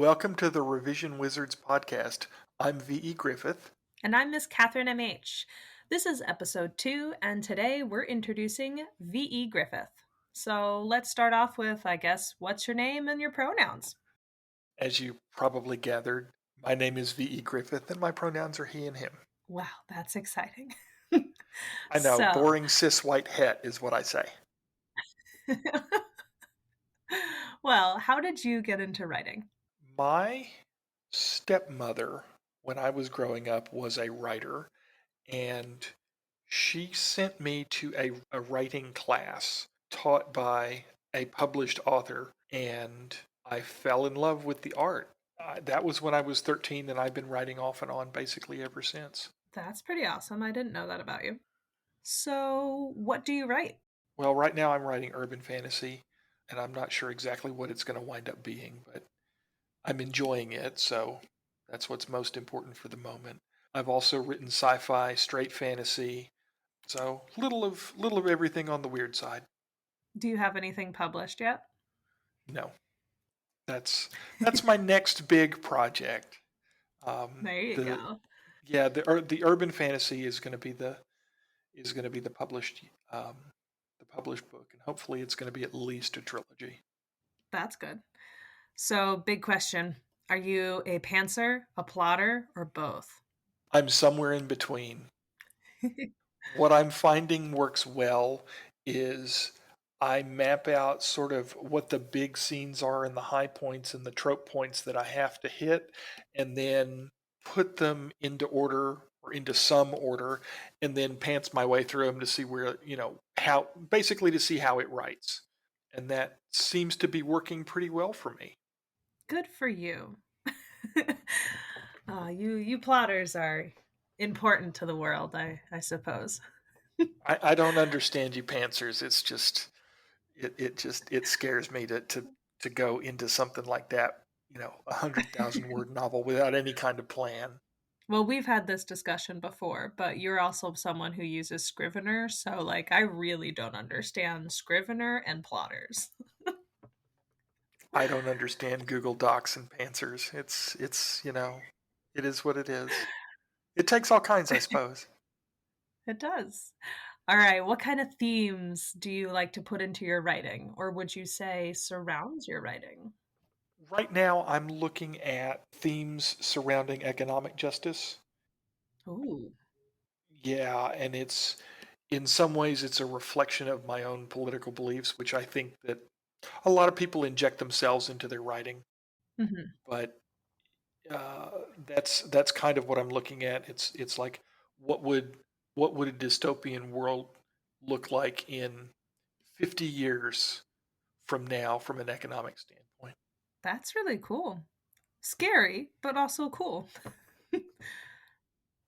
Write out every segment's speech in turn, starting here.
Welcome to the Revision Wizards podcast. I'm V.E. Griffith. And I'm Miss Catherine M.H. This is episode 2, and today we're introducing V.E. Griffith. So let's start off with, I guess, what's your name and your pronouns? As you probably gathered, my name is V.E. Griffith and my pronouns are he and him. Wow, that's exciting. I know, So, boring cis white het is what I say. well, how did you get into writing? My stepmother, when I was growing up, was a writer, and she sent me to a writing class taught by a published author, and I fell in love with the art. That was when I was 13, and I've been writing off and on basically ever since. That's pretty awesome. I didn't know that about you. So, what do you write? Well, right now I'm writing urban fantasy, and I'm not sure exactly what it's going to wind up being, but I'm enjoying it, so that's what's most important for the moment. I've also written sci-fi, straight fantasy, so little of everything on the weird side. Do you have anything published yet? No, that's my next big project. There you The go. Yeah, the urban fantasy is going to be the published book, and hopefully it's going to be at least a trilogy. That's good. So, big question. Are you a pantser, a plotter, or both? I'm somewhere in between. What I'm finding works well is I map out sort of what the big scenes are and the high points and the trope points that I have to hit, and then put them into order or into some order, and then pants my way through them to see where, how, basically to see how it writes. And that seems to be working pretty well for me. Good for you. You plotters are important to the world, I suppose. I don't understand you pantsers. It's just it scares me to go into something like that, 100,000 word novel without any kind of plan. Well, we've had this discussion before, but you're also someone who uses Scrivener, so like I really don't understand Scrivener and plotters. I don't understand Google Docs and pantsers. It is what it is. It takes all kinds, I suppose. It does. All right, what kind of themes do you like to put into your writing, or would you say surrounds your writing? Right now, I'm looking at themes surrounding economic justice. Ooh. Yeah, and in some ways it's a reflection of my own political beliefs, which I think that a lot of people inject themselves into their writing, Hmm. but that's kind of what I'm looking at. It's like what would what would a dystopian world look like in 50 years from now from an economic standpoint? That's really cool. Scary, but also cool.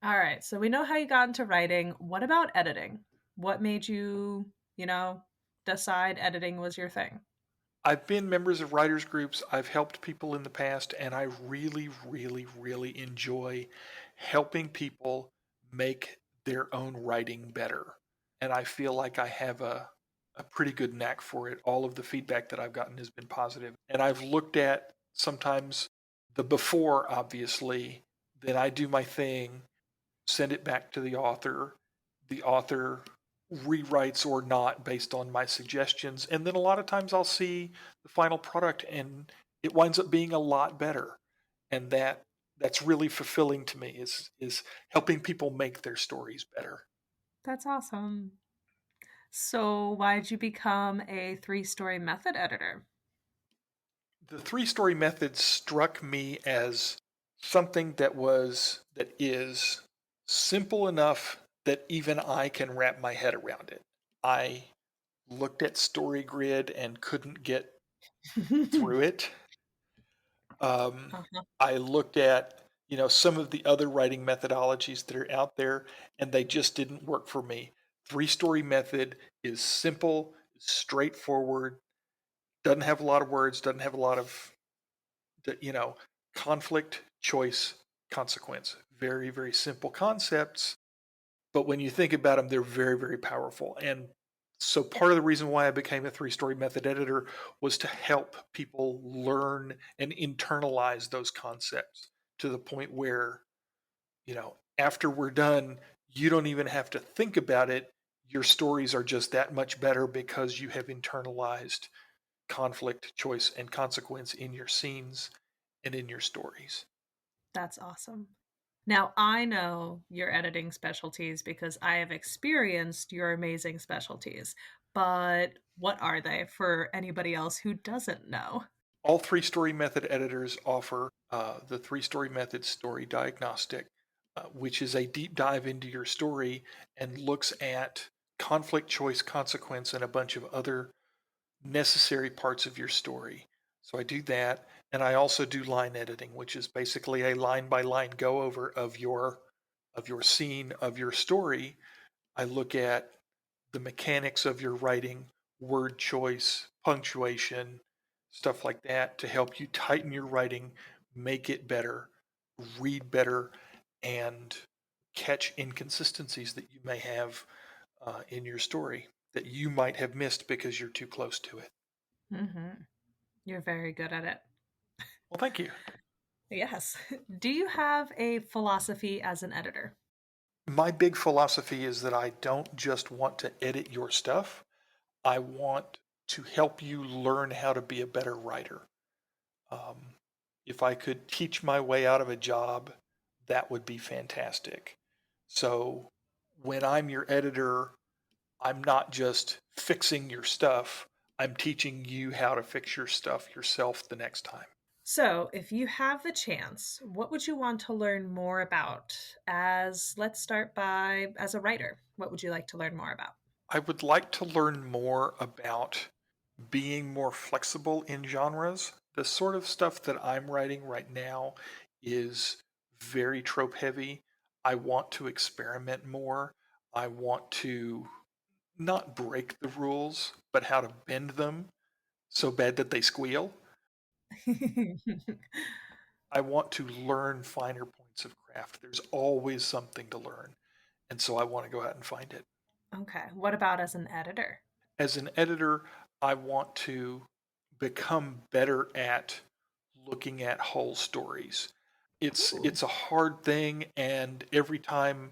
All right, so we know how you got into writing. What about editing? What made you, you know, decide editing was your thing? I've been members of writers groups. I've helped people in the past, and I really, really, really enjoy helping people make their own writing better. And I feel like I have a pretty good knack for it. All of the feedback that I've gotten has been positive. And I've looked at sometimes the before, obviously, then I do my thing, send it back to the author. The author rewrites or not based on my suggestions. And then a lot of times I'll see the final product and it winds up being a lot better. And that's really fulfilling to me is helping people make their stories better. That's awesome. So, why did you become a three-story method editor? The three-story method struck me as something that is simple enough that even I can wrap my head around it. I looked at Story Grid and couldn't get through it. Uh-huh. I looked at some of the other writing methodologies that are out there, and they just didn't work for me. Three-story method is simple, straightforward, doesn't have a lot of words, doesn't have a lot of you know conflict, choice, consequence. Very, very simple concepts, but when you think about them, they're very, very powerful. And So part of the reason why I became a three-story method editor was to help people learn and internalize those concepts to the point where, after we're done, you don't even have to think about it. Your stories are just that much better because you have internalized conflict, choice, and consequence in your scenes and in your stories. That's awesome. Now, I know your editing specialties because I have experienced your amazing specialties, but what are they for anybody else who doesn't know? All three-story method editors offer the three-story method story diagnostic, which is a deep dive into your story and looks at conflict, choice, consequence, and a bunch of other necessary parts of your story. So I do that, and I also do line editing, which is basically a line-by-line go-over of your scene, of your story. I look at the mechanics of your writing, word choice, punctuation, stuff like that to help you tighten your writing, make it better, read better, and catch inconsistencies that you may have in your story that you might have missed because you're too close to it. You're very good at it. Well, thank you. Yes. Do you have a philosophy as an editor? My big philosophy is that I don't just want to edit your stuff. I want to help you learn how to be a better writer. Um, if I could teach my way out of a job, that would be fantastic. So when I'm your editor, I'm not just fixing your stuff, I'm teaching you how to fix your stuff yourself the next time. So, if you have the chance, what would you want to learn more about let's start by, as a writer, what would you like to learn more about? I would like to learn more about being more flexible in genres. The sort of stuff that I'm writing right now is very trope heavy. I want to experiment more. I want to not break the rules, but how to bend them so bad that they squeal. I want to learn finer points of craft. There's always something to learn. And so I want to go out and find it. Okay. What about as an editor? As an editor, I want to become better at looking at whole stories. It's Ooh. it's a hard thing, and every time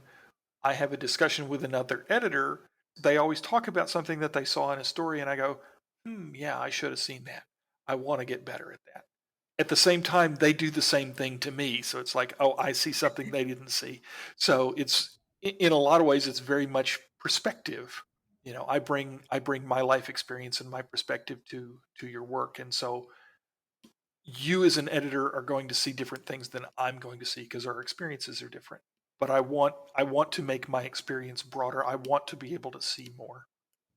I have a discussion with another editor, they always talk about something that they saw in a story, and I go, yeah, I should have seen that. I want to get better at that. At the same time, they do the same thing to me, so it's like, oh, I see something they didn't see. So it's in a lot of ways, it's very much perspective. I bring my life experience and my perspective to your work, and so you as an editor are going to see different things than I'm going to see because our experiences are different. But I want to make my experience broader. I want to be able to see more.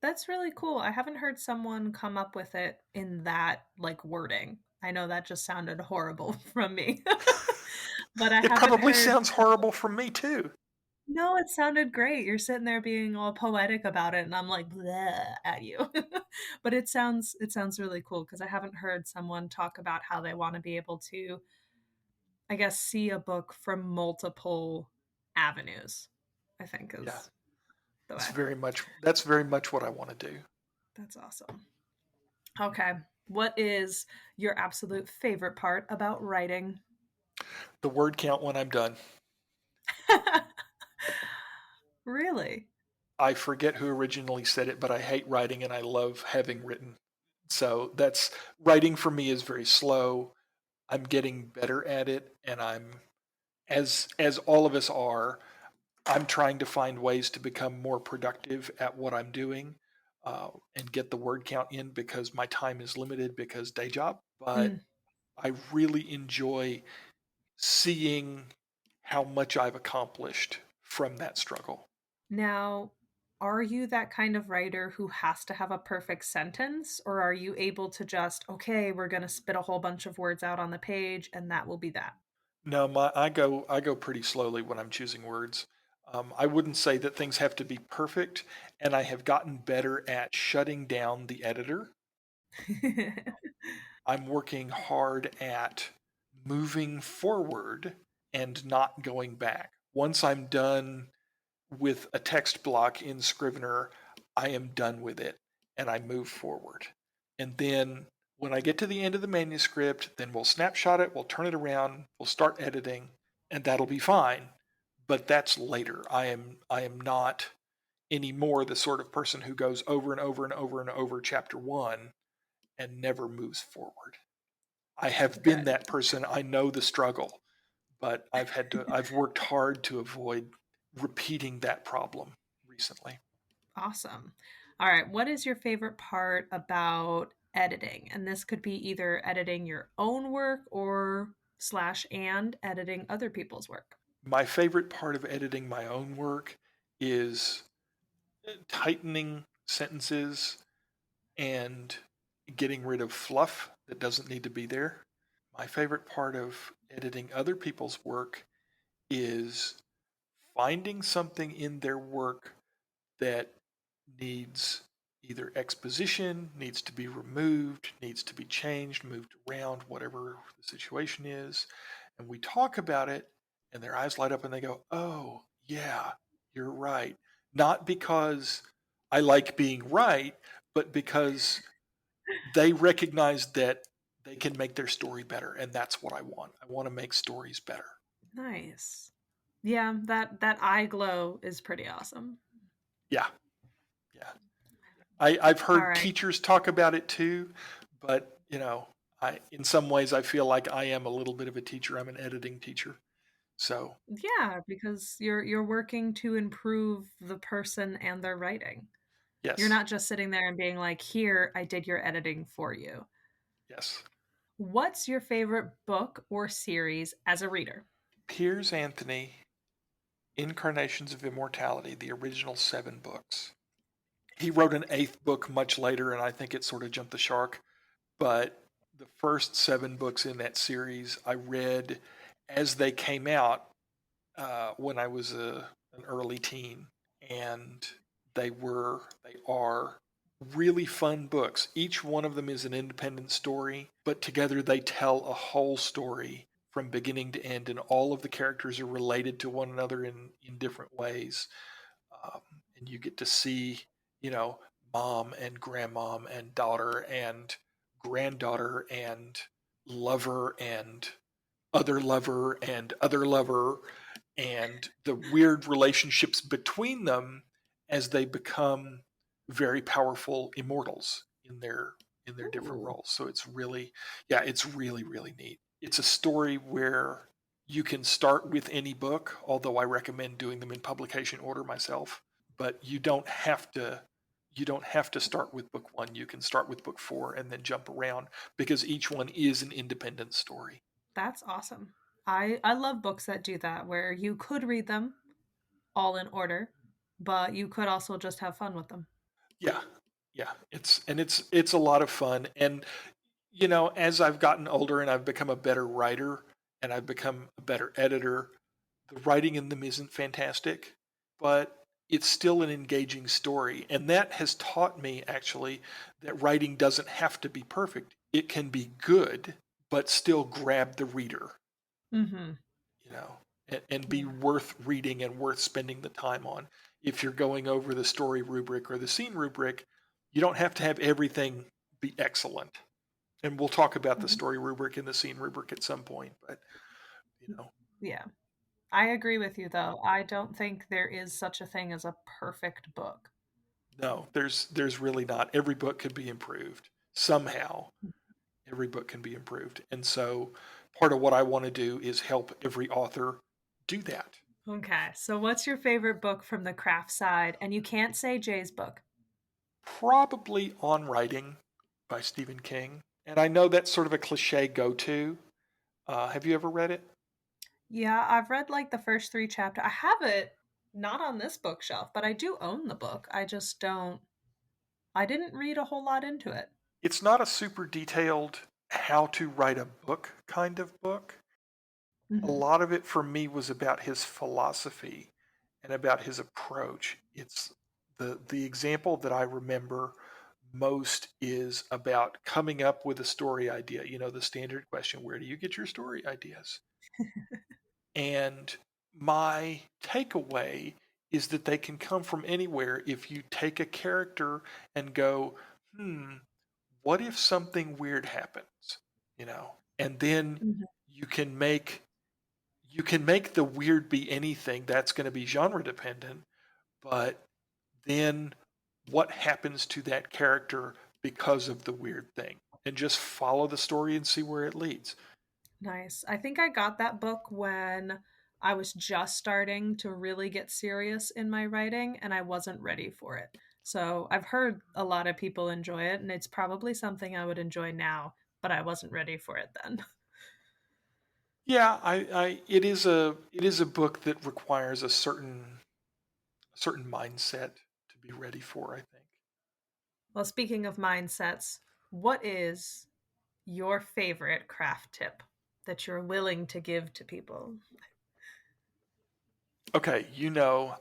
That's really cool. I haven't heard someone come up with it in that wording. I know that just sounded horrible from me. But I It haven't probably heard sounds someone. horrible from me too. No, it sounded great. You're sitting there being all poetic about it and I'm like bleh at you. But it sounds really cool because I haven't heard someone talk about how they want to be able to, I guess, see a book from multiple avenues. I think Yeah, is the way it's I put very it. much that's very much what I want to do. That's awesome. Okay. What is your absolute favorite part about writing? The word count when I'm done. Really? I forget who originally said it, but I hate writing and I love having written. So that's writing for me is very slow. I'm getting better at it, and I'm as all of us are. I'm trying to find ways to become more productive at what I'm doing and get the word count in because my time is limited because day job. But Mm. I really enjoy seeing how much I've accomplished from that struggle. Now, are you that kind of writer who has to have a perfect sentence, or are you able to just, okay, we're going to spit a whole bunch of words out on the page and that will be that? No, I go pretty slowly when I'm choosing words. I wouldn't say that things have to be perfect, and I have gotten better at shutting down the editor. I'm working hard at moving forward and not going back. Once I'm done with a text block in Scrivener, I am done with it and I move forward. And then when I get to the end of the manuscript, then we'll snapshot it, we'll turn it around, we'll start editing, and that'll be fine. But that's later. I am not anymore the sort of person who goes over and over and over and over chapter one and never moves forward. I have been Good. that person. I know the struggle, but I've worked hard to avoid repeating that problem recently. Awesome. All right. What is your favorite part about editing? And this could be either editing your own work or slash and editing other people's work. My favorite part of editing my own work is tightening sentences and getting rid of fluff that doesn't need to be there. My favorite part of editing other people's work is finding something in their work that needs either exposition, needs to be removed, needs to be changed, moved around, whatever the situation is. And we talk about it, and their eyes light up and they go, "Oh, yeah, you're right." Not because I like being right, but because they recognize that they can make their story better. And that's what I want. I want to make stories better. Nice. Yeah, that eye glow is pretty awesome. Yeah, yeah. I've All heard right. teachers talk about it too, but in some ways I feel like I am a little bit of a teacher. I'm an editing teacher. So Yeah, because you're working to improve the person and their writing. You're yes, not just sitting there and being like, "Here, I did your editing for you." yes. What's your favorite book or series as a reader? Piers Anthony, Incarnations of Immortality, the original 7 books. He wrote an eighth book much later, and I think it sort of jumped the shark. But the first 7 books in that series I read as they came out when I was an early teen, and they are really fun books. Each one of them is an independent story, but together they tell a whole story from beginning to end, and all of the characters are related to one another in different ways. Um, and you get to see, you know, mom and grandmom and daughter and granddaughter and lover and other lover and the weird relationships between them as they become very powerful immortals in their different Ooh, roles. So it's really, yeah, it's really really neat. It's a story where you can start with any book, although I recommend doing them in publication order myself, but you don't have to start with book 1. You can start with book 4 and then jump around because each one is an independent story. that's awesome. I love books that do that where you could read them all in order, but you could also just have fun with them. Yeah. Yeah, it's a lot of fun. And as I've gotten older and I've become a better writer and I've become a better editor, the writing in them isn't fantastic, but it's still an engaging story. And that has taught me actually that writing doesn't have to be perfect. It can be good, but still grab the reader, Mhm. and be Yeah. worth reading and worth spending the time on. If you're going over the story rubric or the scene rubric, you don't have to have everything be excellent. And we'll talk about the Mhm. story rubric and the scene rubric at some point, but you know, Yeah. I agree with you though. I don't think there is such a thing as a perfect book. no, there's really not. Every book could be improved somehow. Every book can be improved. And so part of what I want to do is help every author do that. Okay. So what's your favorite book from the craft side? And you can't say Jay's book. Probably On Writing by Stephen King. And I know that's sort of a cliche go to. Have you ever read it? Yeah, I've read like the first 3 chapters. I have it not on this bookshelf, but I do own the book. I just don't I didn't read a whole lot into it. It's not a super detailed how to write a book kind of book. A Mhm. lot of it for me was about his philosophy and about his approach. It's the example that I remember most is about coming up with a story idea. The standard question, where do you get your story ideas? And my takeaway is that they can come from anywhere if you take a character and go, what if something weird happens? You know, and then Mhm. you can make you can make the weird be anything. That's going to be genre dependent, but then what happens to that character because of the weird thing? And just follow the story and see where it leads. Nice. I think I got that book when I was just starting to really get serious in my writing and I wasn't ready for it. So I've heard a lot of people enjoy it, and it's probably something I would enjoy now, but I wasn't ready for it then. Yeah, it is a book that requires a certain mindset to be ready for, I think. Well, speaking of mindsets, what is your favorite craft tip that you're willing to give to people? Okay,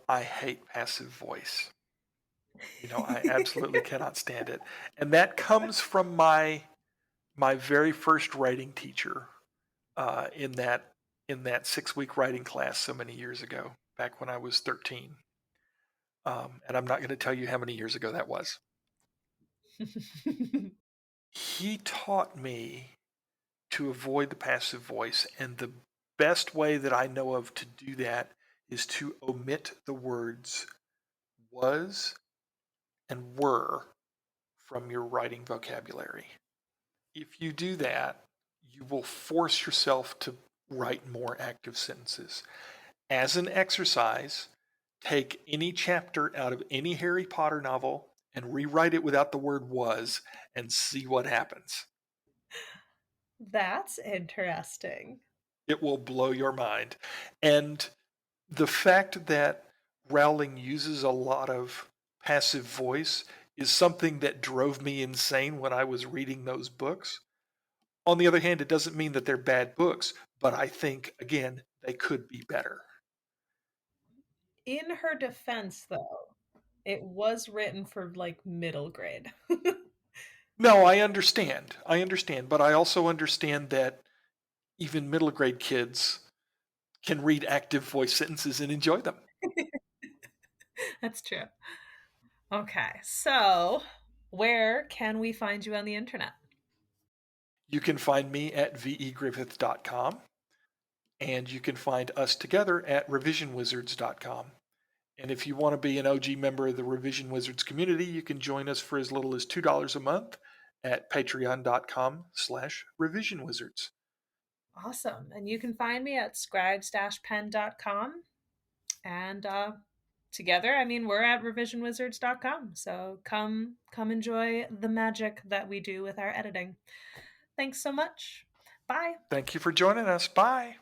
I hate passive voice. I absolutely cannot stand it. And that comes from my very first writing teacher in that 6-week writing class so many years ago, back when I was 13. And I'm not going to tell you how many years ago that was. He taught me to avoid the passive voice, and the best way that I know of to do that is to omit the words was and were from your writing vocabulary. If you do that, you will force yourself to write more active sentences. As an exercise, take any chapter out of any Harry Potter novel and rewrite it without the word was and see what happens. That's interesting. It will blow your mind. And the fact that Rowling uses a lot of passive voice is something that drove me insane when I was reading those books. On the other hand, it doesn't mean that they're bad books, but I think, again, they could be better. In her defense, though, it was written for like middle grade. No, I understand. I understand, but I also understand that even middle grade kids can read active voice sentences and enjoy them. That's true. Okay, so where can we find you on the internet? You can find me at vegriffith.com, and you can find us together at revisionwizards.com. And if you want to be an OG member of the Revision Wizards community, you can join us for as little as $2 a month at patreon.com/revisionwizards. Awesome. And you can find me at scribes-pen.com. And together, I mean, we're at revisionwizards.com. So come enjoy the magic that we do with our editing. Thanks so much. Bye. Thank you for joining us. Bye.